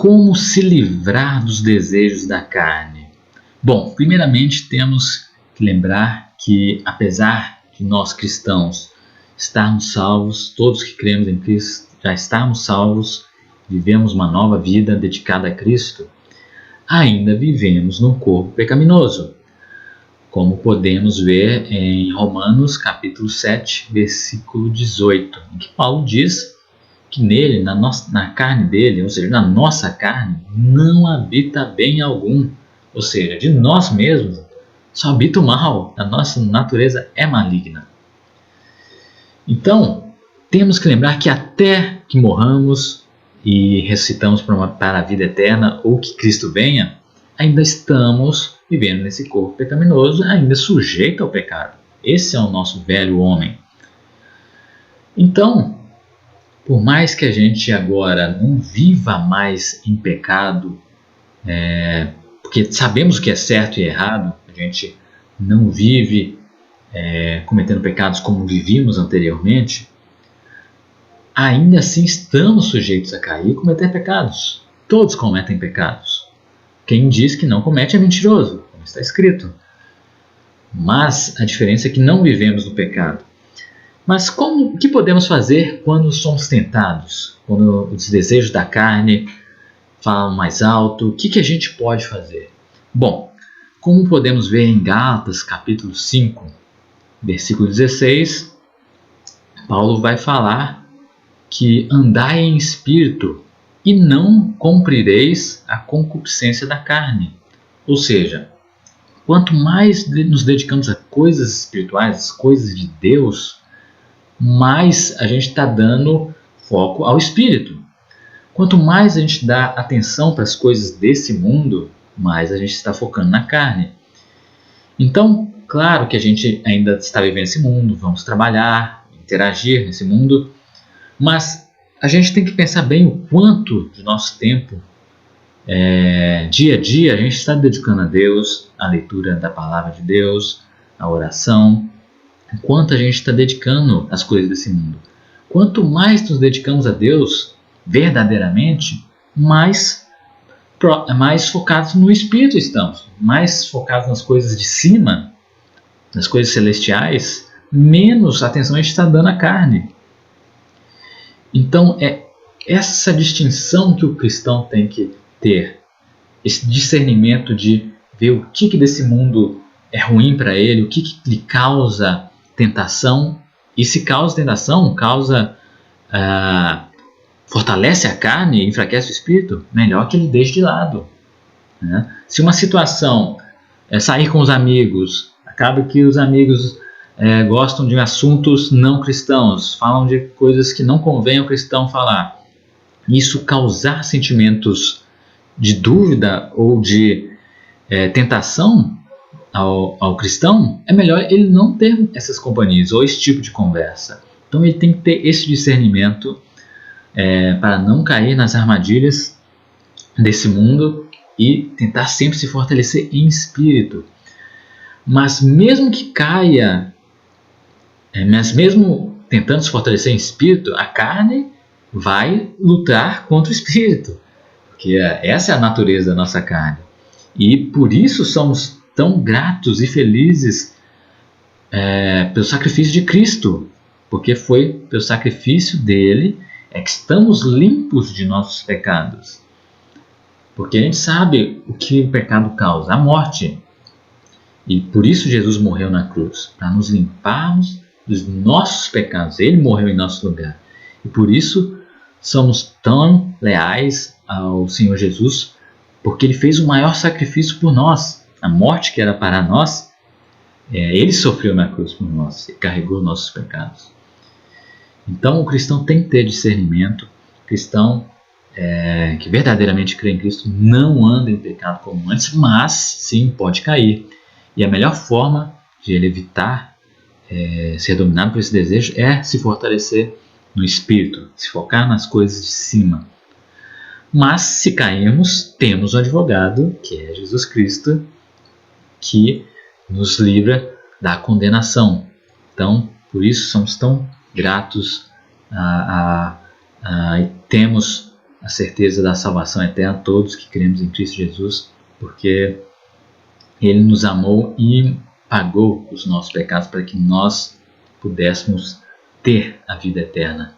como se livrar dos desejos da carne? Bom, primeiramente temos que lembrar que, apesar de nós cristãos estarmos salvos, todos que cremos em Cristo já estamos salvos, vivemos uma nova vida dedicada a Cristo, ainda vivemos num corpo pecaminoso, como podemos ver em Romanos capítulo 7, versículo 18, em que Paulo diz que nele, na carne dele, ou seja, na nossa carne, não habita bem algum. Ou seja, de nós mesmos só habita o mal, a nossa natureza é maligna. Então, temos que lembrar que até que morramos e ressuscitamos para a vida eterna, ou que Cristo venha, ainda estamos vivendo nesse corpo pecaminoso, ainda sujeito ao pecado. Esse é o nosso velho homem. Então, por mais que a gente agora não viva mais em pecado, porque sabemos o que é certo e errado, a gente não vive cometendo pecados como vivíamos anteriormente, ainda assim estamos sujeitos a cair e cometer pecados. Todos cometem pecados. Quem diz que não comete é mentiroso, como está escrito. Mas a diferença é que não vivemos no pecado. Mas o que podemos fazer quando somos tentados? Quando os desejos da carne falam mais alto, o que a gente pode fazer? Bom, como podemos ver em Gálatas capítulo 5, versículo 16, Paulo vai falar que andai em espírito e não cumprireis a concupiscência da carne. Ou seja, quanto mais nos dedicamos a coisas espirituais, as coisas de Deus, mais a gente está dando foco ao espírito. Quanto mais a gente dá atenção para as coisas desse mundo, mais a gente está focando na carne. Então, claro que a gente ainda está vivendo esse mundo, vamos trabalhar, interagir nesse mundo, mas a gente tem que pensar bem o quanto de nosso tempo, dia a dia, a gente está dedicando a Deus, a leitura da palavra de Deus, a oração, quanto a gente está dedicando às coisas desse mundo. Quanto mais nos dedicamos a Deus verdadeiramente, mais focados no Espírito estamos, mais focados nas coisas de cima, nas coisas celestiais, menos atenção a gente está dando à carne. Então é essa distinção que o cristão tem que ter, esse discernimento de ver o que desse mundo é ruim para ele, o que lhe causa tentação, e se causa tentação, fortalece a carne e enfraquece o espírito, melhor que ele deixe de lado, né? Se uma situação é sair com os amigos, acaba que os amigos gostam de assuntos não cristãos, falam de coisas que não convém ao cristão falar, isso causar sentimentos de dúvida ou de tentação ao cristão, é melhor ele não ter essas companhias ou esse tipo de conversa. Então ele tem que ter esse discernimento para não cair nas armadilhas desse mundo e tentar sempre se fortalecer em espírito. Mas mesmo que caia, mas mesmo tentando se fortalecer em espírito, a carne vai lutar contra o espírito, porque essa é a natureza da nossa carne. E por isso somos tão gratos e felizes pelo sacrifício de Cristo, porque foi pelo sacrifício dele que estamos limpos de nossos pecados. Porque a gente sabe o que o pecado causa, a morte. E por isso Jesus morreu na cruz, para nos limparmos dos nossos pecados. Ele morreu em nosso lugar. E por isso somos tão leais ao Senhor Jesus, porque ele fez o maior sacrifício por nós. A morte que era para nós, ele sofreu na cruz por nós, e carregou nossos pecados. Então o cristão tem que ter discernimento. O cristão que verdadeiramente crê em Cristo não anda em pecado como antes, mas sim pode cair. E a melhor forma de ele evitar ser dominado por esse desejo é se fortalecer no espírito, se focar nas coisas de cima. Mas se cairmos, temos um advogado, que é Jesus Cristo, que nos livra da condenação. Então, por isso somos tão gratos e temos a certeza da salvação eterna a todos que cremos em Cristo Jesus, porque Ele nos amou e pagou os nossos pecados para que nós pudéssemos ter a vida eterna.